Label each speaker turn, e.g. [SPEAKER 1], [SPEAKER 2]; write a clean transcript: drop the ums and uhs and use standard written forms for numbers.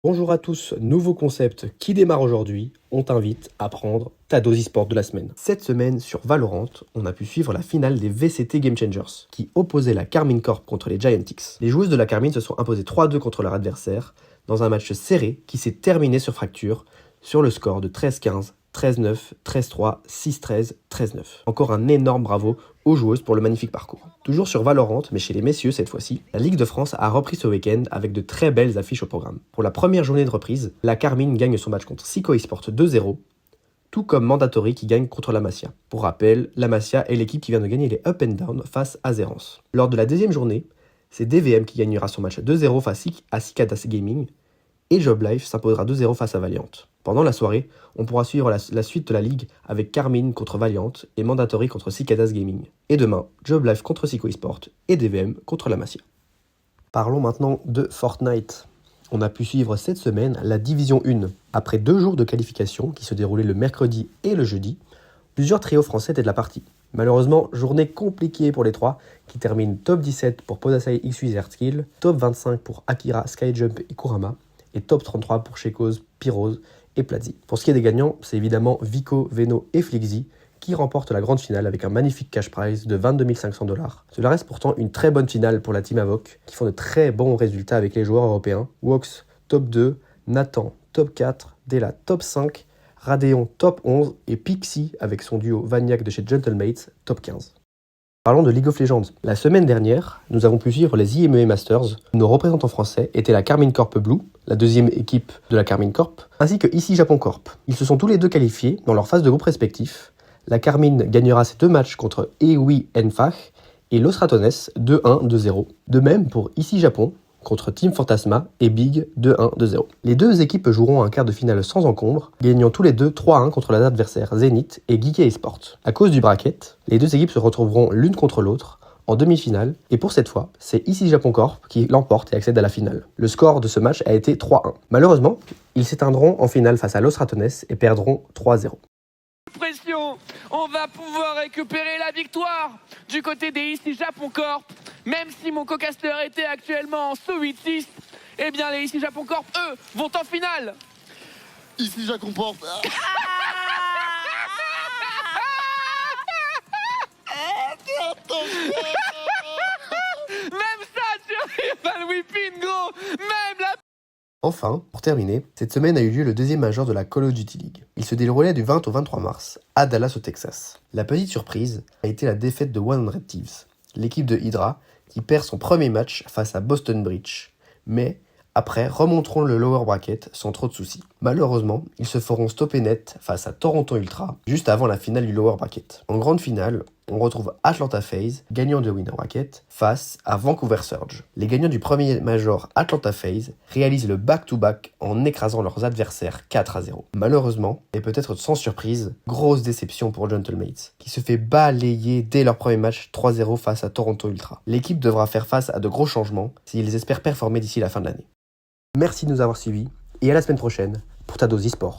[SPEAKER 1] Bonjour à tous, nouveau concept qui démarre aujourd'hui. On t'invite à prendre ta dose e-sport de la semaine. Cette semaine, sur Valorant, on a pu suivre la finale des VCT Game Changers, qui opposait la Karmine Corp contre les Giantix. Les joueuses de la Karmine se sont imposées 3-2 contre leur adversaire, dans un match serré qui s'est terminé sur fracture, sur le score de 13-15, 13-9, 13-3, 6-13, 13-9. Encore un énorme bravo aux joueuses pour le magnifique parcours. Toujours sur Valorant, mais chez les messieurs cette fois-ci, la Ligue de France a repris ce week-end avec de très belles affiches au programme. Pour la première journée de reprise, la Karmine gagne son match contre Siko Esports 2-0, tout comme Mandatory qui gagne contre la Masia. Pour rappel, la Masia est l'équipe qui vient de gagner les Up and Down face à Zerance. Lors de la deuxième journée, c'est DVM qui gagnera son match 2-0 face à Cicadas Gaming, et Job Life s'imposera 2-0 face à Valiant. Pendant la soirée, on pourra suivre la suite de la ligue avec Karmine contre Valiant et Mandatory contre Cicadas Gaming. Et demain, Job Life contre Siko Esports et DVM contre la Masia. Parlons maintenant de Fortnite. On a pu suivre cette semaine la Division 1. Après 2 jours de qualification qui se déroulaient le mercredi et le jeudi, plusieurs trios français étaient de la partie. Malheureusement, journée compliquée pour les 3 qui terminent top 17 pour Podasai XY Zertkill, top 25 pour Akira, Skyjump et Kurama, et top 33 pour Shekos, Pyrose et Platzi. Pour ce qui est des gagnants, c'est évidemment Vico, Veno et Flixi qui remportent la grande finale avec un magnifique cash prize de 22 500 $. Cela reste pourtant une très bonne finale pour la team Avoc, qui font de très bons résultats avec les joueurs européens. Wox, top 2, Nathan, top 4, Dela, top 5, Radeon, top 11 et Pixie, avec son duo Vaniac de chez Gentlemates, top 15. Parlons de League of Legends. La semaine dernière, nous avons pu suivre les IMEA Masters. Nos représentants français étaient la Karmine Corp Blue, la deuxième équipe de la Karmine Corp, ainsi que ICI Japon Corp. Ils se sont tous les deux qualifiés dans leur phase de groupe respectif. La Karmine gagnera ses 2 matchs contre Ewi Enfach et Los Ratones 2-1, 2-0. De même pour ICI Japon contre Team Fantasma et Big 2-1, 2-0. Les 2 équipes joueront un quart de finale sans encombre, gagnant tous les deux 3-1 contre leurs adversaires Zenith et Geeky Esports. À cause du bracket, les 2 équipes se retrouveront l'une contre l'autre en demi-finale, et pour cette fois, c'est ICI Japon Corp qui l'emporte et accède à la finale. Le score de ce match a été 3-1. Malheureusement, ils s'éteindront en finale face à Los Ratones et perdront 3-0.
[SPEAKER 2] Pression, on va pouvoir récupérer la victoire du côté des ICI Japon Corp. Même si mon co-caster était actuellement en sous 8-6, eh bien les ICI Japon Corp, eux, vont en finale.
[SPEAKER 3] ICI Japon Corp.
[SPEAKER 2] Même ça sur Rival Whipping, gros. Même la...
[SPEAKER 1] Enfin, pour terminer, cette semaine a eu lieu le deuxième major de la Call of Duty League. Il se déroulait du 20 au 23 mars, à Dallas au Texas. La petite surprise a été la défaite de 100 Thieves, l'équipe de Hydra, qui perd son premier match face à Boston Breach, mais après remonteront le lower bracket sans trop de soucis. Malheureusement, ils se feront stopper net face à Toronto Ultra, juste avant la finale du lower bracket. En grande finale, on retrouve Atlanta FaZe, gagnant de winner bracket, face à Vancouver Surge. Les gagnants du premier major Atlanta FaZe réalisent le back-to-back en écrasant leurs adversaires 4-0. Malheureusement, et peut-être sans surprise, grosse déception pour Gentlemates, qui se fait balayer dès leur premier match 3-0 face à Toronto Ultra. L'équipe devra faire face à de gros changements s'ils espèrent performer d'ici la fin de l'année. Merci de nous avoir suivis, et à la semaine prochaine pour ta dose e-sport.